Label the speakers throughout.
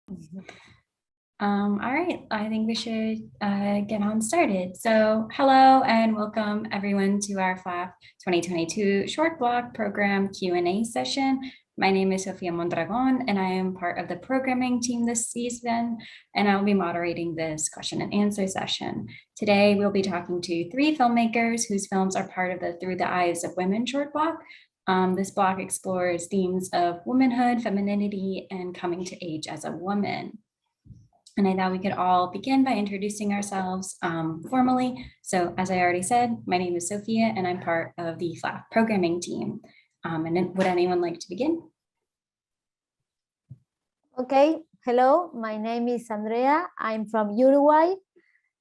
Speaker 1: All right, I think we should get on started. So hello and welcome everyone to our PHLAFF 2022 short block program Q&A session. My name is Sophia Mondragon and I am part of the programming team this season, and I'll be moderating this question and answer session. Today, we'll be talking to 3 filmmakers whose films are part of the Through the Eyes of Women short block. This block explores themes of womanhood, femininity, and coming to age as a woman. And I thought we could all begin by introducing ourselves formally. So as I already said, my name is Sophia and I'm part of the PHLAFF programming team. And would anyone like to begin?
Speaker 2: Okay, hello, my name is Andrea. I'm from Uruguay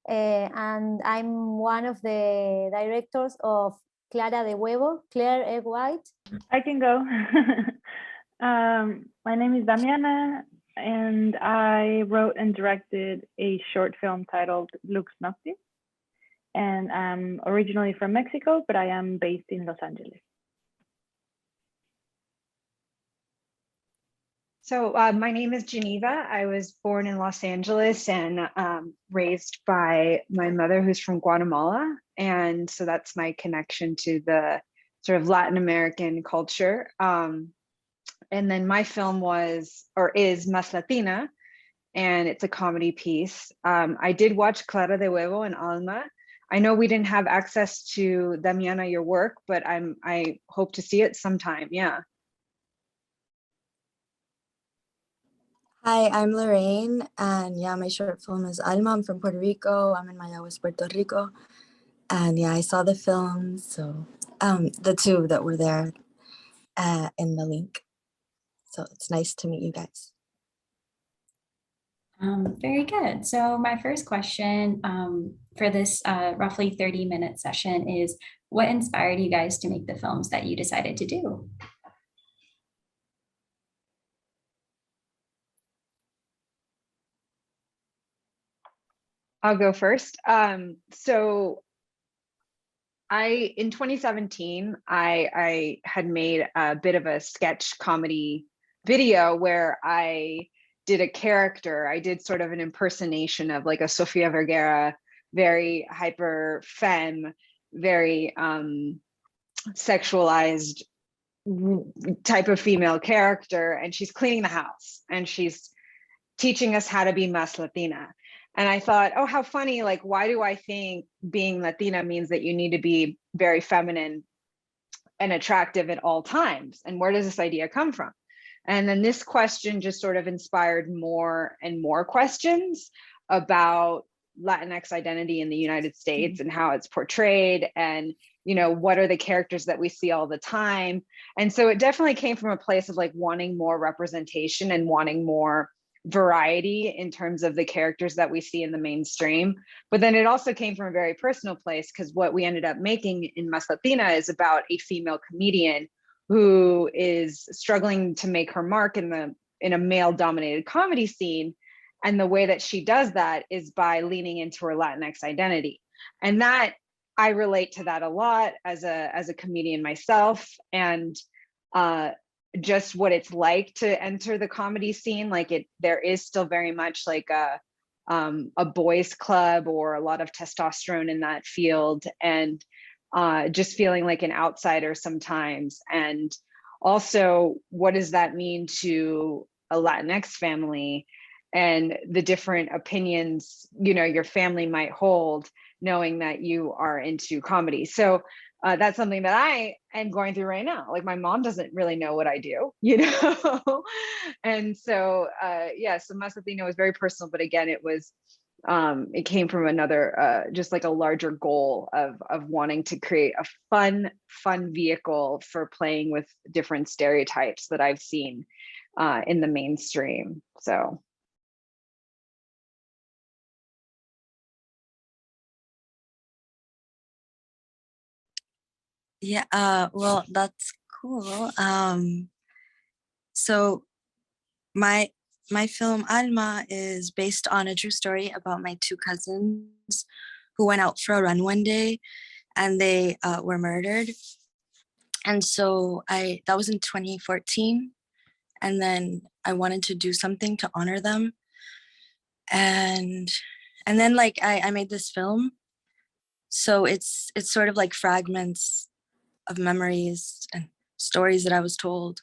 Speaker 2: and I'm one of the directors of Clara de Huevo, Clare Egg White.
Speaker 3: I can go. My name is Damiana and I wrote and directed a short film titled Noctis. And I'm originally from Mexico, but I am based in Los Angeles.
Speaker 4: So my name is Janeva. I was born in Los Angeles and raised by my mother, who's from Guatemala. And so that's my connection to the sort of Latin American culture. And then my film was, or is, Más Latina, and it's a comedy piece. I did watch Clara de Huevo and Alma. I know we didn't have access to Damiana, your work, but I hope to see it sometime, yeah.
Speaker 5: Hi, I'm Lorraine, and yeah, my short film is Alma. I'm from Puerto Rico. I'm in Mayagüez, Puerto Rico. And yeah, I saw the film, so the 2 that were there in the link. So it's nice to meet you guys.
Speaker 1: Very good. So my first question for this roughly 30-minute session is, what inspired you guys to make the films that you decided to do?
Speaker 4: I'll go first. So in 2017, I had made a bit of a sketch comedy video where I did a character. I did sort of an impersonation of like a Sofia Vergara, very hyper femme, very sexualized type of female character. And she's cleaning the house and she's teaching us how to be Más Latina. And I thought, oh, how funny, like, why do I think being Latina means that you need to be very feminine and attractive at all times? And where does this idea come from? And then this question just sort of inspired more and more questions about Latinx identity in the United States and how it's portrayed, and, you know, what are the characters that we see all the time? And so it definitely came from a place of like wanting more representation and wanting more variety in terms of the characters that we see in the mainstream. But then it also came from a very personal place, because what we ended up making in Más Latina is about a female comedian who is struggling to make her mark in a male dominated comedy scene. And the way that she does that is by leaning into her Latinx identity. And that, I relate to that a lot as a comedian myself, and just what it's like to enter the comedy scene. Like there is still very much like a boys club or a lot of testosterone in that field, and just feeling like an outsider sometimes. And also, what does that mean to a Latinx family and the different opinions, you know, your family might hold, knowing that you are into comedy? So that's something that I am going through right now. Like, my mom doesn't really know what I do, you know? And so, yeah, so Más Latina was very personal, but again, it came from another, just like a larger goal of wanting to create a fun vehicle for playing with different stereotypes that I've seen in the mainstream, so.
Speaker 5: Yeah, well, that's cool. So my film Alma is based on a true story about my 2 cousins who went out for a run one day and they were murdered. And so that was in 2014. and then I wanted to do something to honor them. And then like I made this film. So it's sort of like fragments of memories and stories that I was told,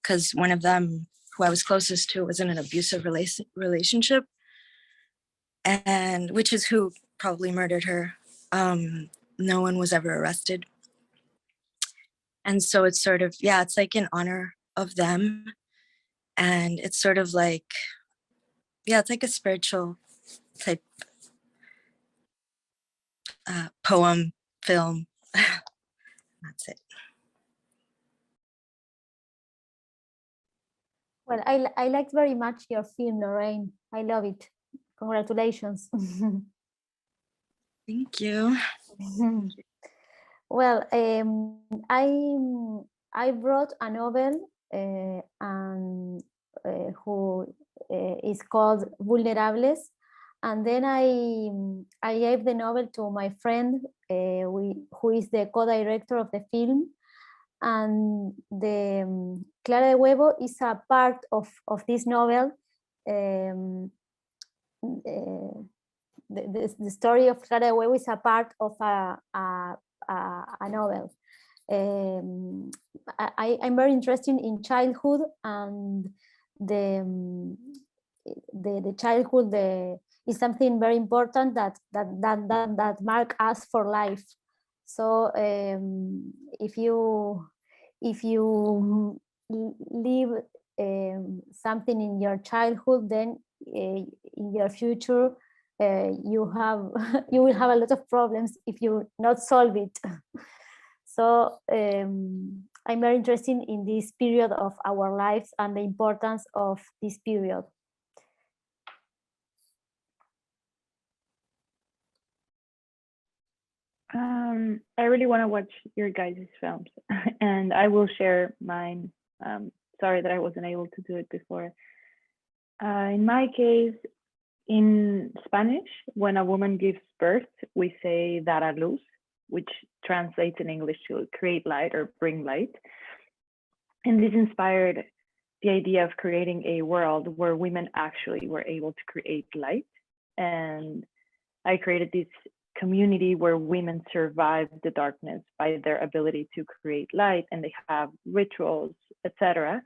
Speaker 5: because one of them, who I was closest to, was in an abusive relationship, and which is who probably murdered her. No one was ever arrested. And so it's sort of, yeah, it's like in honor of them. And it's sort of like, yeah, it's like a spiritual type poem, film. That's it.
Speaker 2: Well, I liked very much your film, Lorraine. I love it. Congratulations.
Speaker 5: Thank you.
Speaker 2: Well, I wrote a novel and who is called Vulnerables, and then I gave the novel to my friend who is the co-director of the film, and the Clara de Huevo is a part of this novel. The story of Clara de Huevo is a part of a novel. I'm very interested in childhood, and the childhood is something very important that mark us for life. So if you live something in your childhood, then in your future you will have a lot of problems if you not solve it. So I'm very interested in this period of our lives and the importance of this period.
Speaker 3: I really want to watch your guys' films, and I will share mine. Sorry that I wasn't able to do it before. In my case, in Spanish, when a woman gives birth, we say dar a luz, which translates in English to create light or bring light. And this inspired the idea of creating a world where women actually were able to create light. And I created this community where women survive the darkness by their ability to create light, and they have rituals, etc.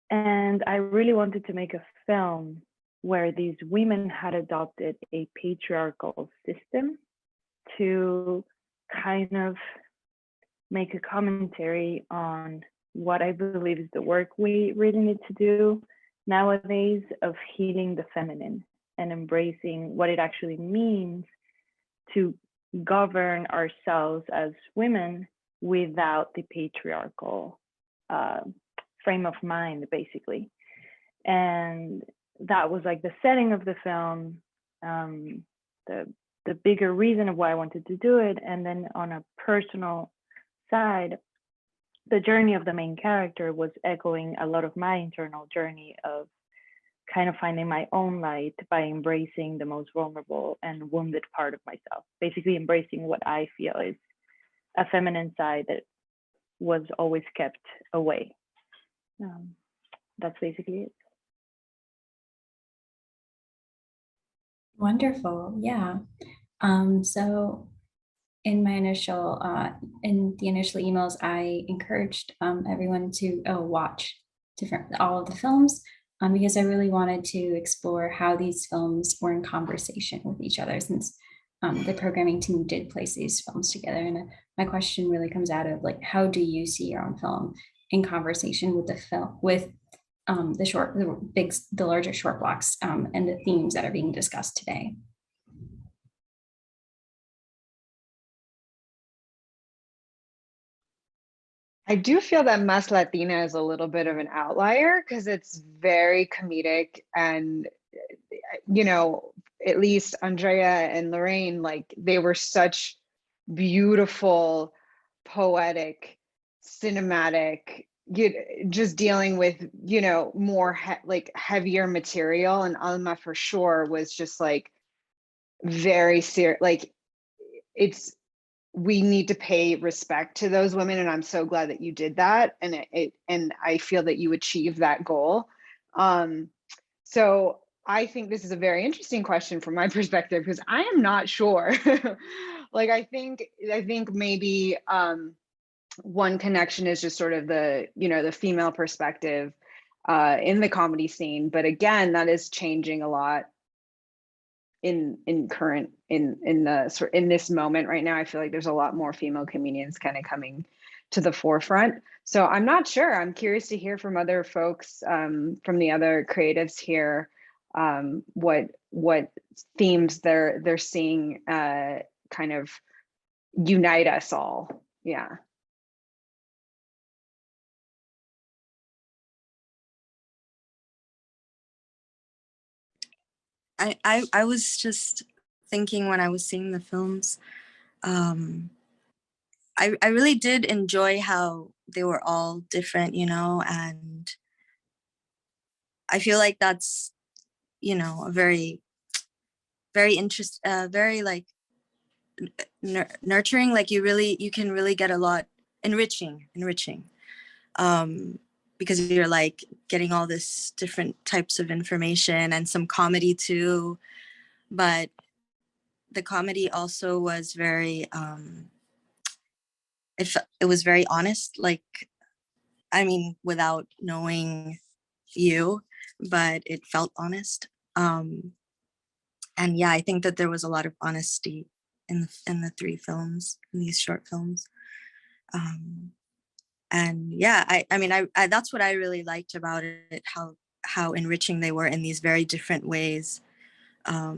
Speaker 3: And I really wanted to make a film where these women had adopted a patriarchal system to kind of make a commentary on what I believe is the work we really need to do nowadays of healing the feminine and embracing what it actually means to govern ourselves as women without the patriarchal frame of mind, basically. And that was like the setting of the film, the bigger reason of why I wanted to do it. And then on a personal side, the journey of the main character was echoing a lot of my internal journey of kind of finding my own light by embracing the most vulnerable and wounded part of myself, basically embracing what I feel is a feminine side that was always kept away. That's basically it.
Speaker 1: Wonderful, yeah. So in my initial, in the initial emails, I encouraged everyone to watch all of the films because I really wanted to explore how these films were in conversation with each other, since the programming team did place these films together. And my question really comes out of like, how do you see your own film in conversation with the film, with the larger short blocks and the themes that are being discussed today?
Speaker 4: I do feel that Más Latina is a little bit of an outlier because it's very comedic, and you know, at least Andrea and Lorraine, like they were such beautiful, poetic, cinematic, just dealing with, you know, more like heavier material. And Alma for sure was just like very serious, like it's we need to pay respect to those women, and I'm so glad that you did that, and and I feel that you achieved that goal. So I think this is a very interesting question from my perspective, because I am not sure. Like I think maybe one connection is just sort of the, you know, the female perspective in the comedy scene, but again, that is changing a lot in this moment right now. I feel like there's a lot more female comedians kind of coming to the forefront. So I'm not sure. I'm curious to hear from other folks, from the other creatives here, what themes they're seeing kind of unite us all. Yeah.
Speaker 5: I was just thinking when I was seeing the films, I really did enjoy how they were all different, you know, and I feel like that's, you know, a very very like nurturing, like you can really get a lot, enriching, because you're like getting all this different types of information and some comedy too, but the comedy also was very it was very honest, like, I mean, without knowing you, but it felt honest. And yeah, I think that there was a lot of honesty in the three films, in these short films. And yeah, I mean, I that's what I really liked about it, how enriching they were in these very different ways. Yeah,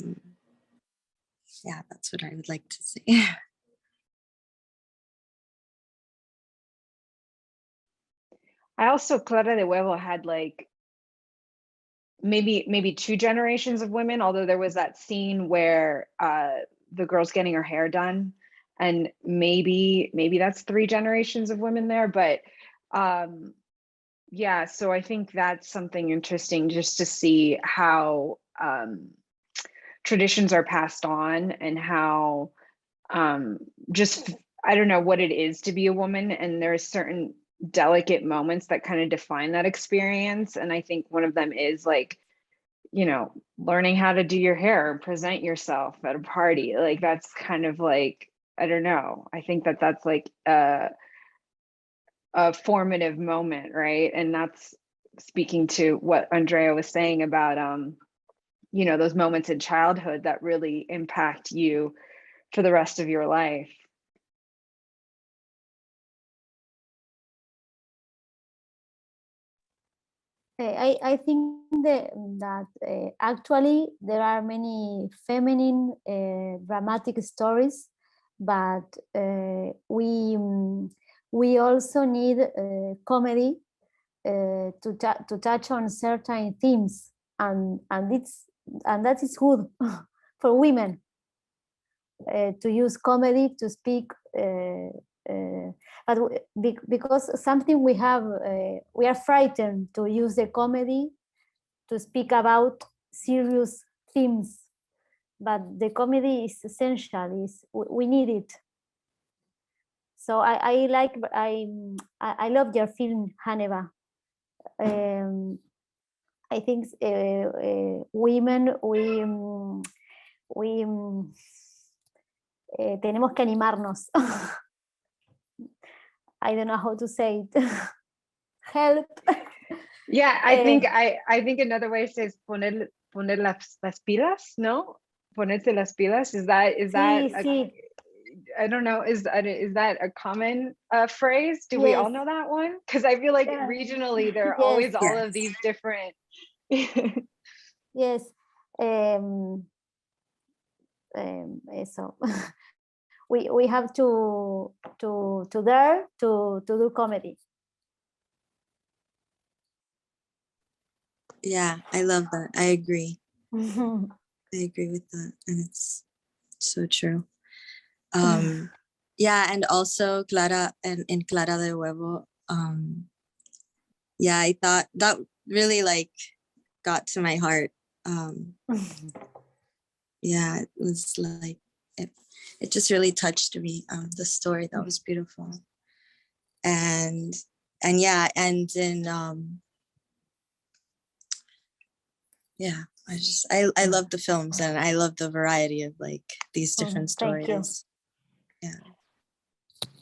Speaker 5: that's what I would like to see.
Speaker 4: I also, Clara de Huevo had like maybe two generations of women, although there was that scene where the girl's getting her hair done, and maybe that's three generations of women there. But yeah, so I think that's something interesting, just to see how traditions are passed on, and how just, I don't know what it is to be a woman, and there's certain delicate moments that kind of define that experience. And I think one of them is like, you know, learning how to do your hair and present yourself at a party. Like that's kind of like, I don't know, I think that's like a formative moment, right? And that's speaking to what Andrea was saying about you know, those moments in childhood that really impact you for the rest of your life.
Speaker 2: I think that actually there are many feminine dramatic stories, but we also need comedy to touch on certain themes, and that is good for women to use comedy to speak. But because something we are frightened to use the comedy to speak about serious themes, but the comedy is essential. We need it. So I love your film, Janeva. I think women, tenemos que animarnos. I don't know how to say it. Help.
Speaker 4: Yeah, I think another way is poner las pilas, no? Ponerse las pilas. Is that
Speaker 2: Sí.
Speaker 4: I don't know, is that a common phrase? Do we all know that one? Because I feel like regionally there are always all of these different.
Speaker 2: Yes. So we have to dare to do comedy.
Speaker 5: Yeah, I love that. I agree. I agree with that, and it's so true. Yeah, and also Clara, and in Clara de Huevo, yeah, I thought that really like got to my heart. Yeah, it was like it just really touched me, the story. That was beautiful. And yeah, and then yeah, I love the films, and I love the variety of like these different
Speaker 2: Thank you.
Speaker 5: stories. Yeah.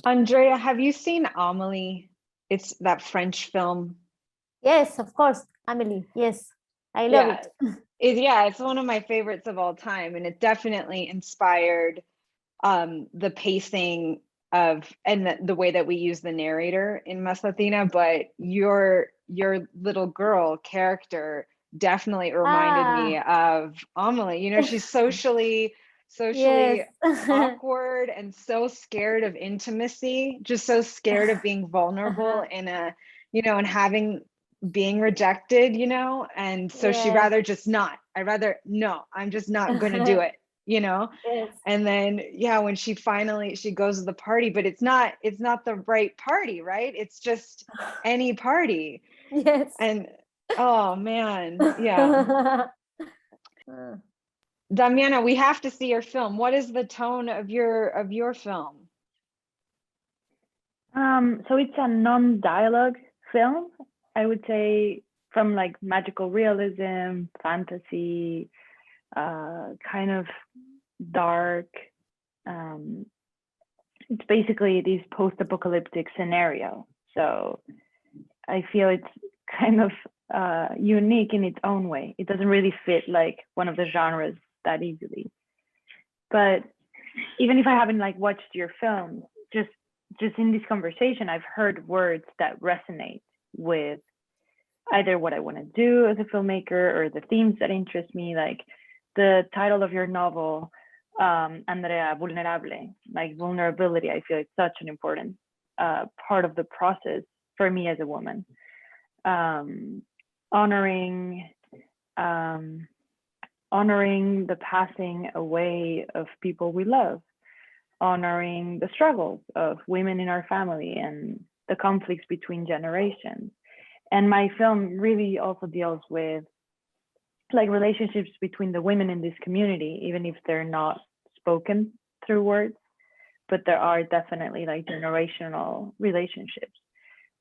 Speaker 4: Andrea, have you seen Amélie? It's that French film.
Speaker 2: Yes, of course, Amélie. Yes, I love it.
Speaker 4: It's one of my favorites of all time, and it definitely inspired the pacing of and the way that we use the narrator in Más Latina. But your little girl character definitely reminded me of Amélie. You know, she's socially
Speaker 2: Yes.
Speaker 4: awkward and so scared of intimacy, just so scared of being vulnerable in a, you know, and being rejected, you know, and so she'd rather just not. I'm just not going to do it, you know.
Speaker 2: Yes.
Speaker 4: And then when she goes to the party, but it's not the right party, right? It's just any party.
Speaker 2: Yes.
Speaker 4: And oh man, yeah. Damiana, we have to see your film. What is the tone of your film?
Speaker 3: So it's a non-dialogue film, I would say, from like magical realism, fantasy, kind of dark. It's basically this post-apocalyptic scenario. So I feel it's kind of unique in its own way. It doesn't really fit like one of the genres that easily. But even if I haven't like watched your film, just in this conversation, I've heard words that resonate with either what I want to do as a filmmaker or the themes that interest me, like the title of your novel, Andrea, vulnerable, like vulnerability. I feel it's such an important part of the process for me as a woman. Honoring the passing away of people we love, honoring the struggles of women in our family and the conflicts between generations. And my film really also deals with like relationships between the women in this community, even if they're not spoken through words, but there are definitely like generational relationships.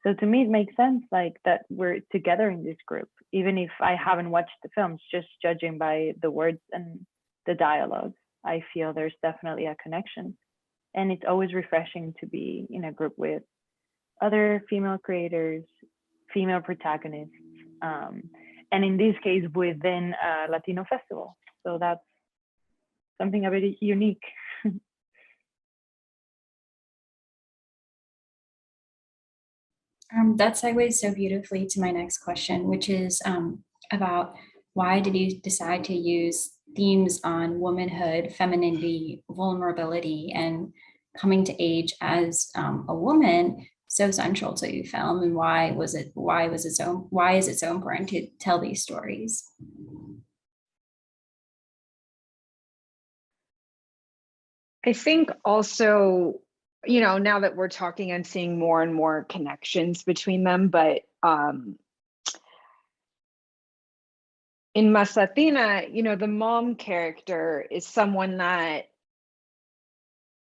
Speaker 3: So to me, it makes sense like that we're together in this group, even if I haven't watched the films, just judging by the words and the dialogue, I feel there's definitely a connection. And it's always refreshing to be in a group with other female creators, female protagonists, and in this case, within a Latino festival. So that's something a bit unique.
Speaker 1: That segues so beautifully to my next question, which is about why did you decide to use themes on womanhood, femininity, vulnerability, and coming to age as a woman so central to your film, and why is it so important to tell these stories?
Speaker 4: I think also, you know, now that we're talking, I'm seeing more and more connections between them, but in Más Latina, you know, the mom character is someone that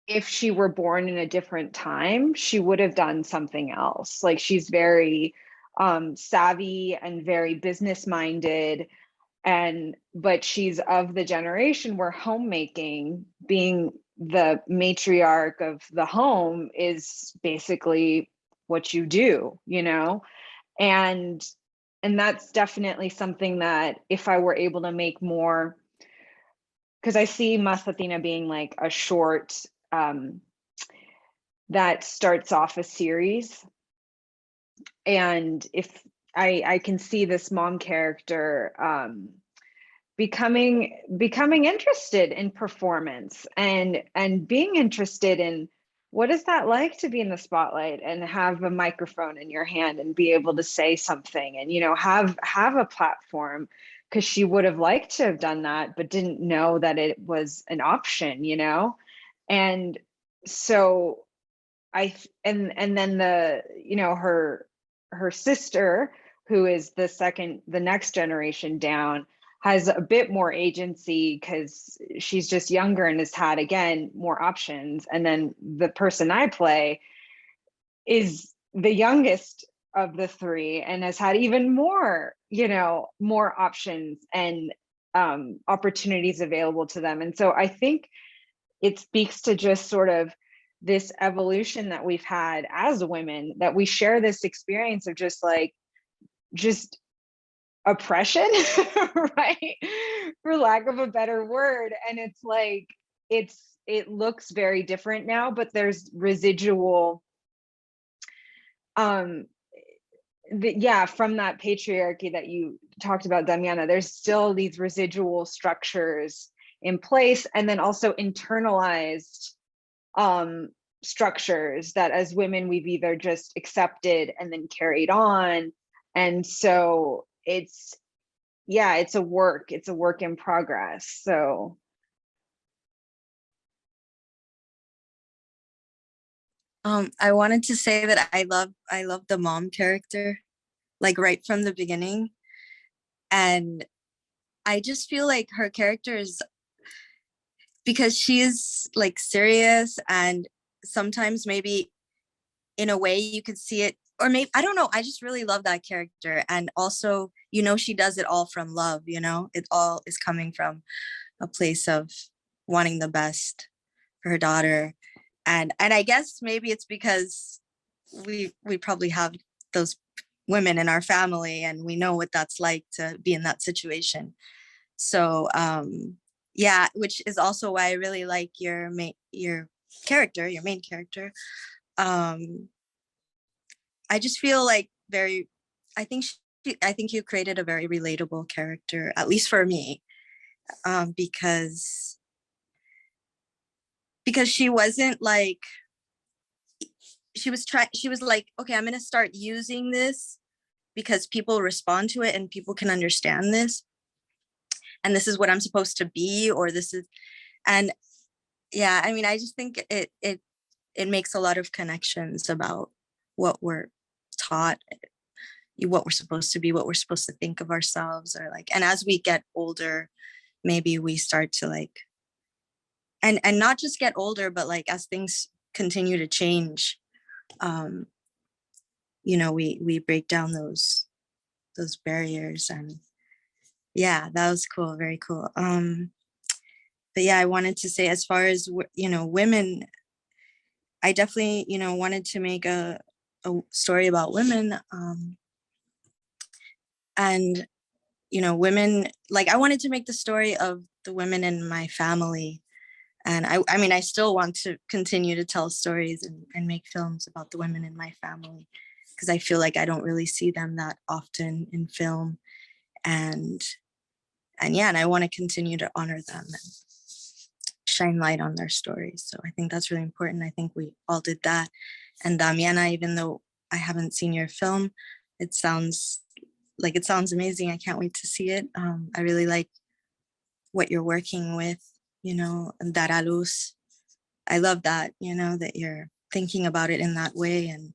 Speaker 4: if she were born in a different time, she would have done something else. Like she's very savvy and very business minded, but she's of the generation where homemaking, being the matriarch of the home, is basically what you do, you know? And that's definitely something that if I were able to make more, because I see Más Latina being like a short that starts off a series. And if I can see this mom character becoming interested in performance and being interested in what is that like to be in the spotlight and have a microphone in your hand and be able to say something and, you know, have a platform, because she would have liked to have done that, but didn't know that it was an option, you know? And so and then the, you know, her sister, who is the next generation down, has a bit more agency because she's just younger and has had, again, more options. And then the person I play is the youngest of the three and has had even more, more options and opportunities available to them. And so I think it speaks to just sort of this evolution that we've had as women, that we share this experience of just oppression, right? For lack of a better word. And it's like, it looks very different now, but there's residual, from that patriarchy that you talked about, Damiana, there's still these residual structures in place, and then also internalized structures that as women we've either just accepted and then carried on. And so it's a work in progress. So
Speaker 5: I wanted to say that I love the mom character, like right from the beginning. And I just feel like her character is, because she is like serious, and sometimes maybe in a way you could see it, or maybe, I don't know, I just really love that character. And also, she does it all from love, it all is coming from a place of wanting the best for her daughter. And I guess maybe it's because we probably have those women in our family, and we know what that's like to be in that situation. So which is also why I really like your main character. I just feel like I think you created a very relatable character, at least for me, because she wasn't like, she was like, okay, I'm gonna start using this because people respond to it and people can understand this, and this is what I'm supposed to be, or this is, and yeah, I mean, I just think it makes a lot of connections about what we're taught, what we're supposed to be, what we're supposed to think of ourselves, or like, and as we get older, maybe we start to like, and not just get older, but like as things continue to change, we break down those barriers. And yeah, that was cool, very cool. But yeah, I wanted to say, as far as women, I definitely wanted to make a story about women, and women, like, I wanted to make the story of the women in my family. And I mean, I still want to continue to tell stories and make films about the women in my family, because I feel like I don't really see them that often in film. And I want to continue to honor them and shine light on their stories. So I think that's really important. I think we all did that. And Damiana, even though I haven't seen your film, it sounds amazing. I can't wait to see it. I really like what you're working with, dar a luz. I love that, that you're thinking about it in that way. And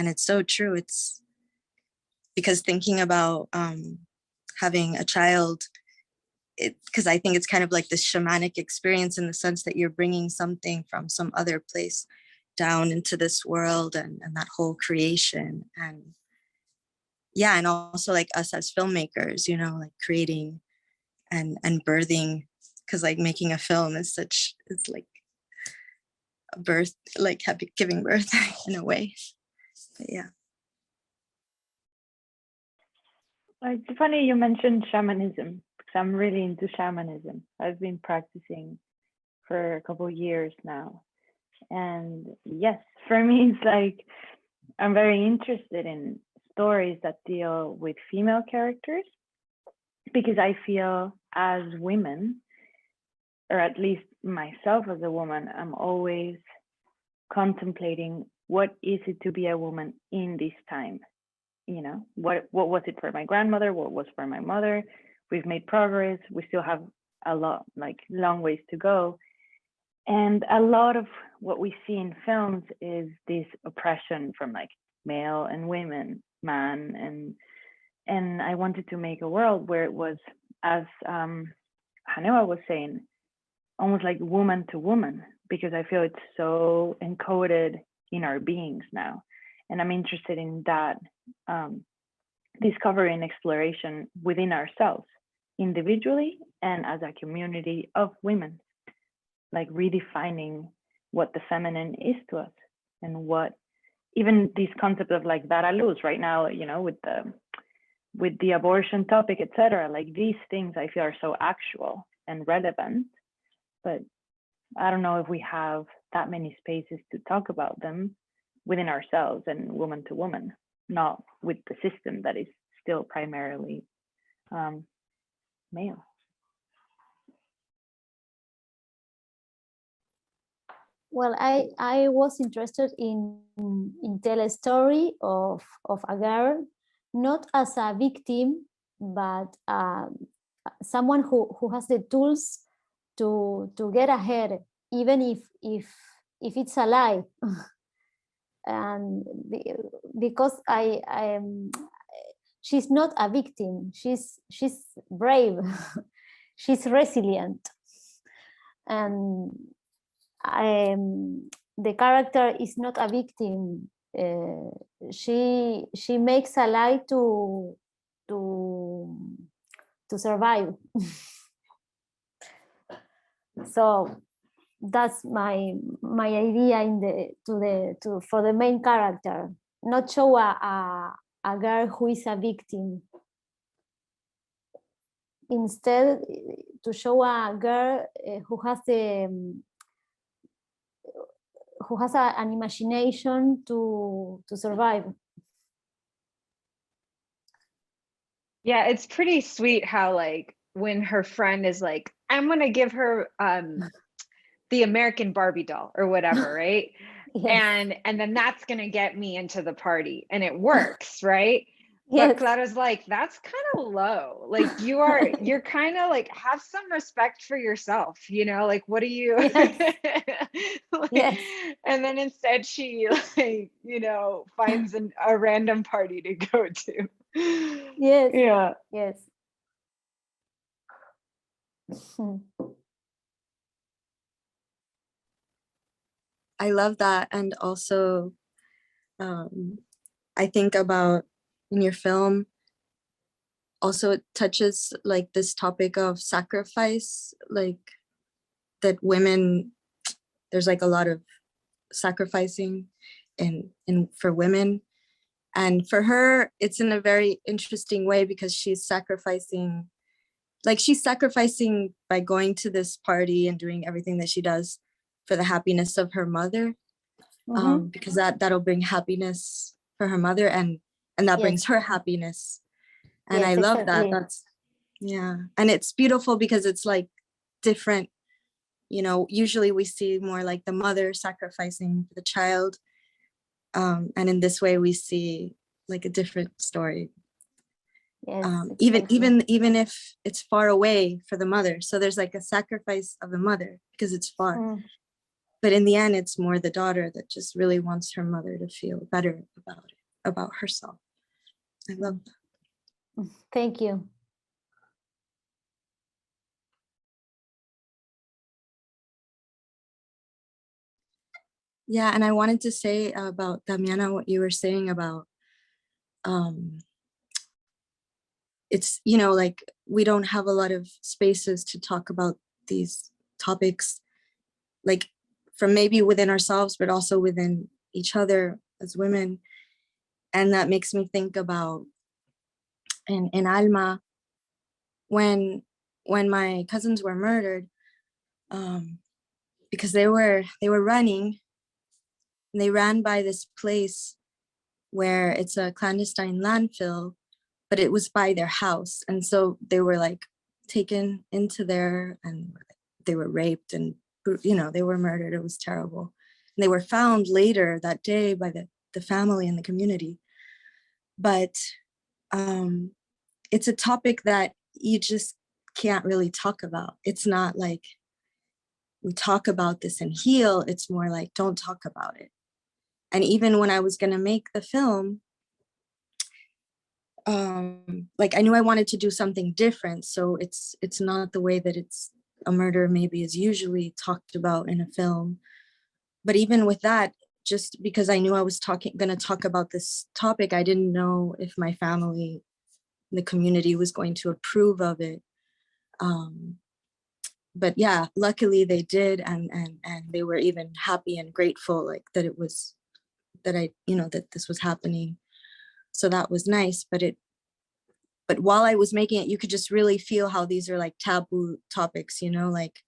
Speaker 5: it's so true. It's because thinking about having a child, because I think it's kind of like this shamanic experience, in the sense that you're bringing something from some other place down into this world, and that whole creation. And yeah, and also like us as filmmakers, like creating and birthing, because like making a film is it's like a birth, like giving birth in a way. But yeah.
Speaker 3: It's funny you mentioned shamanism, because I'm really into shamanism. I've been practicing for a couple of years now. And yes, for me, it's like, I'm very interested in stories that deal with female characters, because I feel as women, or at least myself as a woman, I'm always contemplating, what is it to be a woman in this time? What was it for my grandmother? What was for my mother? We've made progress. We still have a lot, like long ways to go. And a lot of what we see in films is this oppression from like male and women, man, and I wanted to make a world where it was as Janeva was saying, almost like woman to woman, because I feel it's so encoded in our beings now. And I'm interested in that discovery and exploration within ourselves, individually and as a community of women, like redefining what the feminine is to us, and what even this concept of like dar a luz right now, you know, with the abortion topic, etc. Like these things I feel are so actual and relevant, but I don't know if we have that many spaces to talk about them within ourselves and woman to woman, not with the system that is still primarily male.
Speaker 2: Well, I was interested in tell a story of a girl, not as a victim, but someone who has the tools to get ahead, even if it's a lie. And because she's not a victim, she's brave, she's resilient, and the character is not a victim. She makes a lie to survive. So that's my idea for the main character, not show a girl who is a victim. Instead, to show a girl who has an imagination to survive.
Speaker 4: Yeah, it's pretty sweet how like when her friend is like, I'm gonna give her the American Barbie doll or whatever, right?
Speaker 2: Yes.
Speaker 4: And then that's gonna get me into the party, and it works, right?
Speaker 2: Yes.
Speaker 4: But Clara's like, that's kind of low. Like you're kind of like, have some respect for yourself, you know, like what do you
Speaker 2: Yes.
Speaker 4: like,
Speaker 2: Yes.
Speaker 4: and then instead she like, you know, finds a random party to go to.
Speaker 2: Yes.
Speaker 4: Yeah.
Speaker 2: Yes.
Speaker 5: I love that. And also, I think about in your film, also it touches like this topic of sacrifice, like that women, there's like a lot of sacrificing in for women. And for her, it's in a very interesting way because she's sacrificing by going to this party and doing everything that she does for the happiness of her mother, because that'll bring happiness for her mother, and that brings her happiness. And
Speaker 2: yes,
Speaker 5: I love
Speaker 2: exactly.
Speaker 5: that. Yeah. And it's beautiful because it's like different, you know, usually we see more like the mother sacrificing for the child. And in this way we see like a different story.
Speaker 2: Yes,
Speaker 5: even if it's far away for the mother. So there's like a sacrifice of the mother because it's far. But in the end, it's more the daughter that just really wants her mother to feel better about herself. I love that.
Speaker 2: Thank you.
Speaker 5: Yeah, and I wanted to say about Damiana, what you were saying about it's, you know, like we don't have a lot of spaces to talk about these topics, like from maybe within ourselves, but also within each other as women. And that makes me think about in Alma, when my cousins were murdered, because they were running, and they ran by this place where it's a clandestine landfill, but it was by their house. And so they were like taken into there, and they were raped, and, you know, they were murdered. It was terrible. And they were found later that day by the family and the community. But it's a topic that you just can't really talk about. It's not like we talk about this and heal. It's more like, don't talk about it. And even when I was going to make the film, like I knew I wanted to do something different. So it's not the way that it's a murder maybe is usually talked about in a film. But even with that, just because I knew I was going to talk about this topic, I didn't know if my family, the community was going to approve of it. But yeah, luckily they did, and they were even happy and grateful, like that it was, that I, you know, that this was happening. So that was nice. But while I was making it, you could just really feel how these are like taboo topics, you know, like,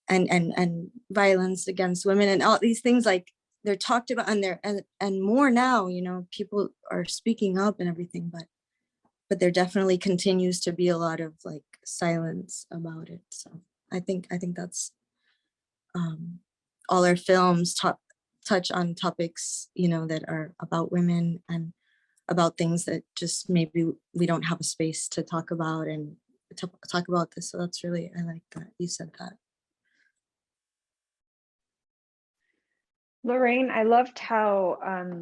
Speaker 5: and violence against women and all these things, like they're talked about, and they're and more now, you know, people are speaking up and everything, but there definitely continues to be a lot of like silence about it. So I think that's all our films touch on topics, you know, that are about women and about things that just maybe we don't have a space to talk about and talk about this. So that's really, I like that you said that.
Speaker 4: Lorraine, I loved how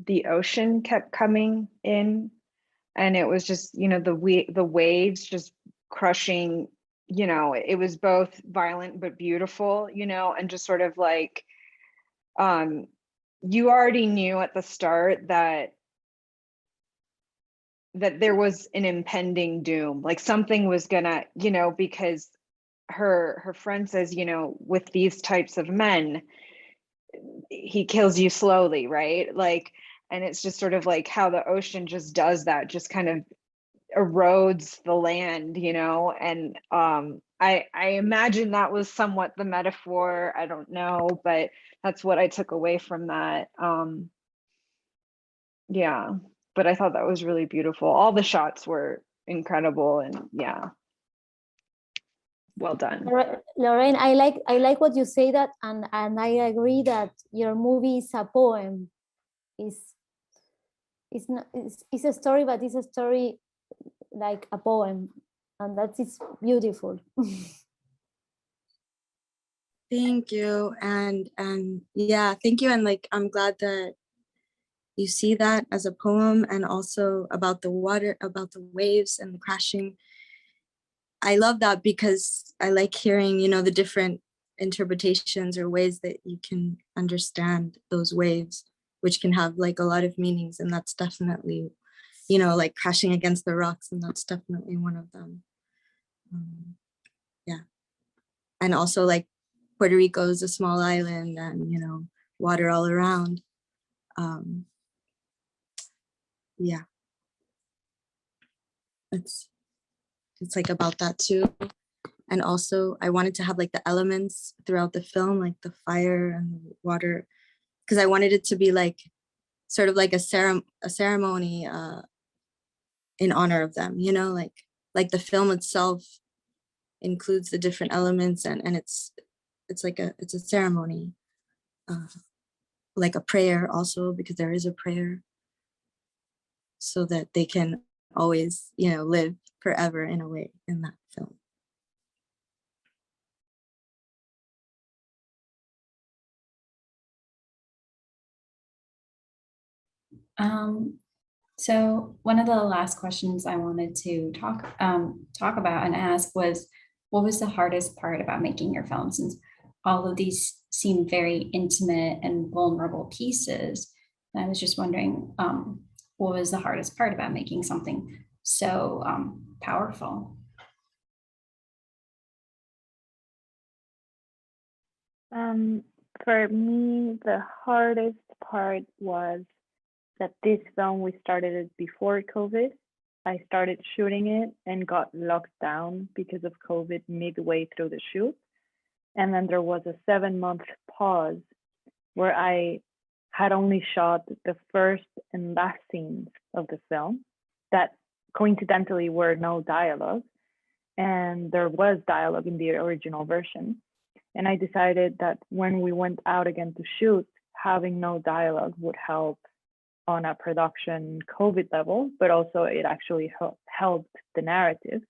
Speaker 4: the ocean kept coming in, and it was just, you know, the waves just crushing, you know, it was both violent but beautiful, you know, and just sort of like, you already knew at the start that there was an impending doom, like something was gonna, you know, because her friend says, you know, with these types of men, he kills you slowly, right? Like, and it's just sort of like how the ocean just does that, just kind of erodes the land, you know. And I imagine that was somewhat the metaphor. I don't know, but that's what I took away from that. Yeah, but I thought that was really beautiful. All the shots were incredible, and yeah, well done.
Speaker 2: Lorraine, I like what you say that, and I agree that your movie is a poem. It's not, it's a story, but it's a story like a poem, and that is beautiful.
Speaker 5: Thank you. And yeah, thank you. And like, I'm glad that you see that as a poem, and also about the water, about the waves and the crashing. I love that because I like hearing, you know, the different interpretations or ways that you can understand those waves, which can have like a lot of meanings. And that's definitely, you know, like crashing against the rocks, and that's definitely one of them. Yeah. And also like Puerto Rico is a small island, and, you know, water all around. Yeah. It's like about that too. And also I wanted to have like the elements throughout the film, like the fire and the water, because I wanted it to be like sort of like a ceremony in honor of them, you know, like the film itself includes the different elements, and it's like it's a ceremony, like a prayer also, because there is a prayer, so that they can always, you know, live forever in a way in that film.
Speaker 1: So one of the last questions I wanted to talk about and ask was, what was the hardest part about making your film? Since all of these seem very intimate and vulnerable pieces, and I was just wondering, what was the hardest part about making something so powerful?
Speaker 3: For me, the hardest part was that this film, we started it before COVID. I started shooting it and got locked down because of COVID midway through the shoot. And then there was a 7-month pause where I had only shot the first and last scenes of the film that coincidentally were no dialogue. And there was dialogue in the original version. And I decided that when we went out again to shoot, having no dialogue would help on a production COVID level, but also it actually helped the narrative.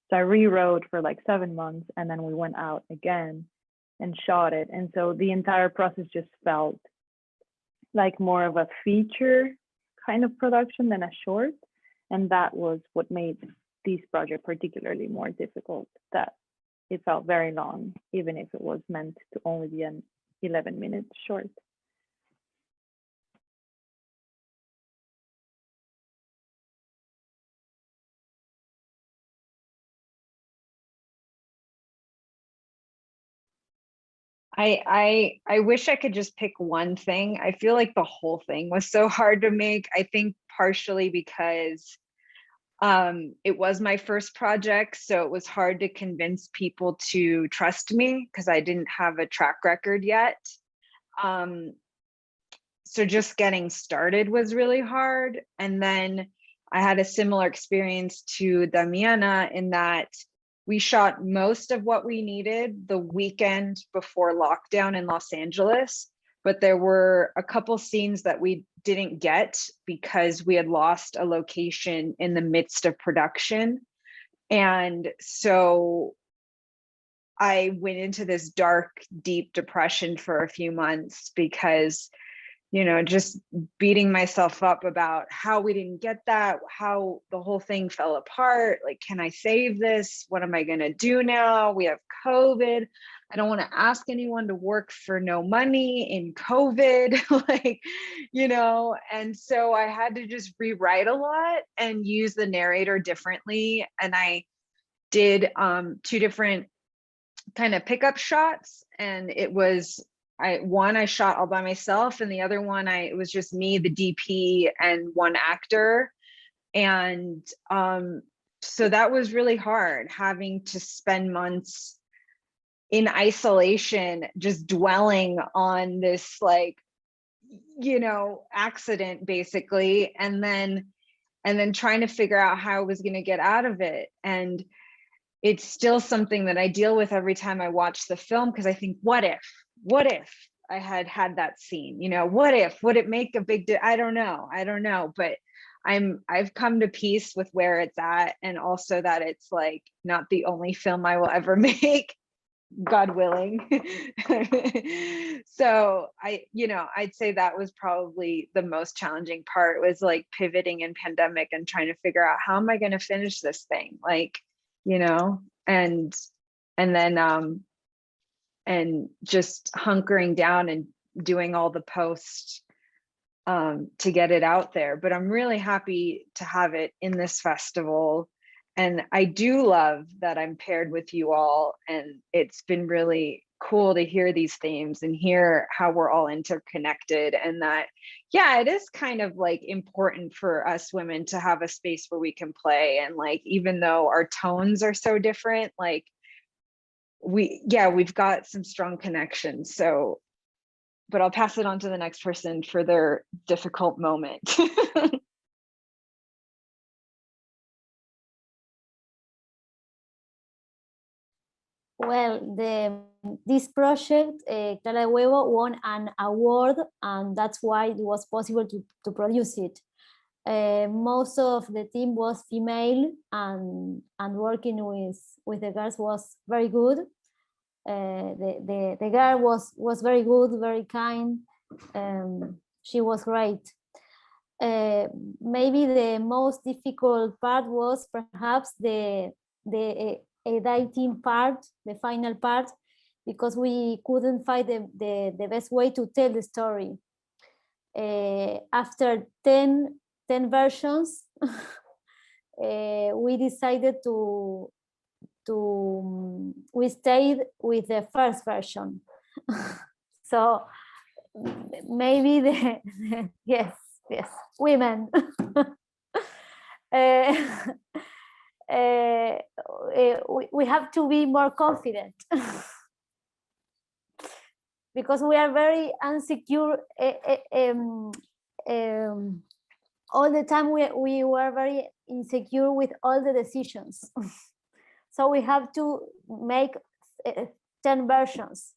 Speaker 3: So I rewrote for like 7 months, and then we went out again and shot it. And so the entire process just felt like more of a feature kind of production than a short. And that was what made this project particularly more difficult, that it felt very long, even if it was meant to only be an 11-minute short.
Speaker 4: I wish I could just pick one thing. I feel like the whole thing was so hard to make. I think partially because it was my first project, so it was hard to convince people to trust me because I didn't have a track record yet. So just getting started was really hard. And then I had a similar experience to Damiana in that we shot most of what we needed the weekend before lockdown in Los Angeles, but there were a couple scenes that we didn't get because we had lost a location in the midst of production. And so I went into this dark, deep depression for a few months because, you know, just beating myself up about how we didn't get that, how the whole thing fell apart. Like, can I save this? What am I going to do now? We have COVID. I don't want to ask anyone to work for no money in COVID, like, you know, and so I had to just rewrite a lot and use the narrator differently. And I did 2 different kind of pickup shots, and it was, one I shot all by myself, and the other one it was just me, the DP, and one actor. And so that was really hard, having to spend months in isolation, just dwelling on this, like, you know, accident basically, and then trying to figure out how I was going to get out of it. And it's still something that I deal with every time I watch the film, because I think, what if I had that scene, you know, would it make a big I don't know, but I've come to peace with where it's at, and also that it's like not the only film I will ever make, God willing. So I'd say that was probably the most challenging part, was like pivoting in pandemic and trying to figure out, how am I going to finish this thing, like, you know, and then and just hunkering down and doing all the post to get it out there. But I'm really happy to have it in this festival. And I do love that I'm paired with you all. And it's been really cool to hear these themes and hear how we're all interconnected, and that, yeah, it is kind of like important for us women to have a space where we can play. And like, even though our tones are so different, like we've got some strong connections. So, but I'll pass it on to the next person for their difficult moment.
Speaker 2: Well, this project, Clara de Huevo, won an award, and that's why it was possible to produce it. Most of the team was female, and working with the girls was very good. The girl was very good, very kind. She was great. Maybe the most difficult part was perhaps the editing part, the final part, because we couldn't find the best way to tell the story. After 10 versions, we decided we stayed with the first version. So maybe yes, women. We have to be more confident because we are very insecure. All the time we were very insecure with all the decisions. So we have to make 10 versions.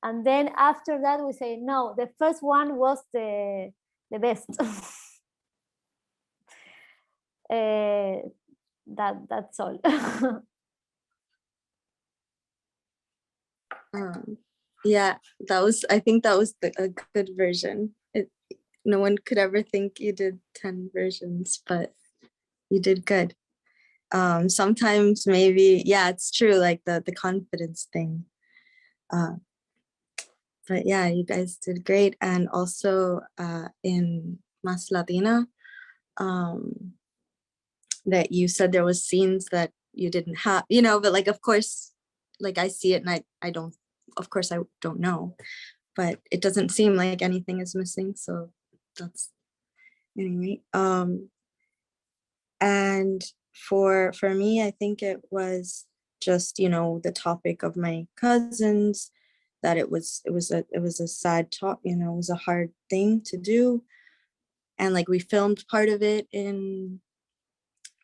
Speaker 2: And then after that we say, no, the first one was the best. That's all.
Speaker 5: Yeah, I think that was a good version. No one could ever think you did 10 versions, but you did good. Sometimes maybe, yeah, it's true, like the confidence thing. But yeah, you guys did great. And also in Más Latina, that you said there was scenes that you didn't have, you know, but like, of course, like I see it and I don't, of course I don't know, but it doesn't seem like anything is missing. So that's, anyway. And for me, I think it was just, you know, the topic of my cousins, that it was a sad talk, you know, it was a hard thing to do. And like we filmed part of it in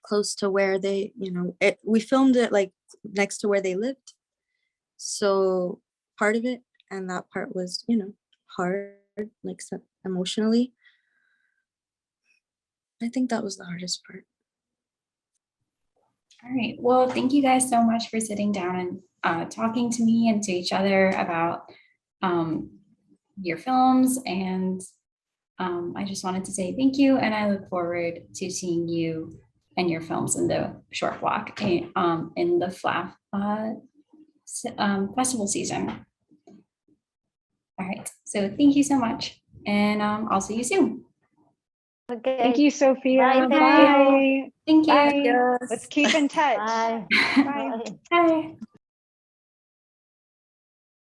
Speaker 5: close to where they, you know, we filmed it like next to where they lived. So part of it, and that part was, you know, hard, like emotionally. I think that was the hardest part.
Speaker 1: All right. Well, thank you guys so much for sitting down and talking to me and to each other about your films. And I just wanted to say thank you. And I look forward to seeing you and your films in the short walk in the PHLAFF festival season. All right. So thank you so much. And I'll see you soon.
Speaker 2: Okay.
Speaker 4: Thank you, Sophia.
Speaker 2: Bye.
Speaker 4: Bye.
Speaker 1: Thank you.
Speaker 4: Bye. Let's keep in touch.
Speaker 2: Bye.
Speaker 4: Bye.
Speaker 1: Bye.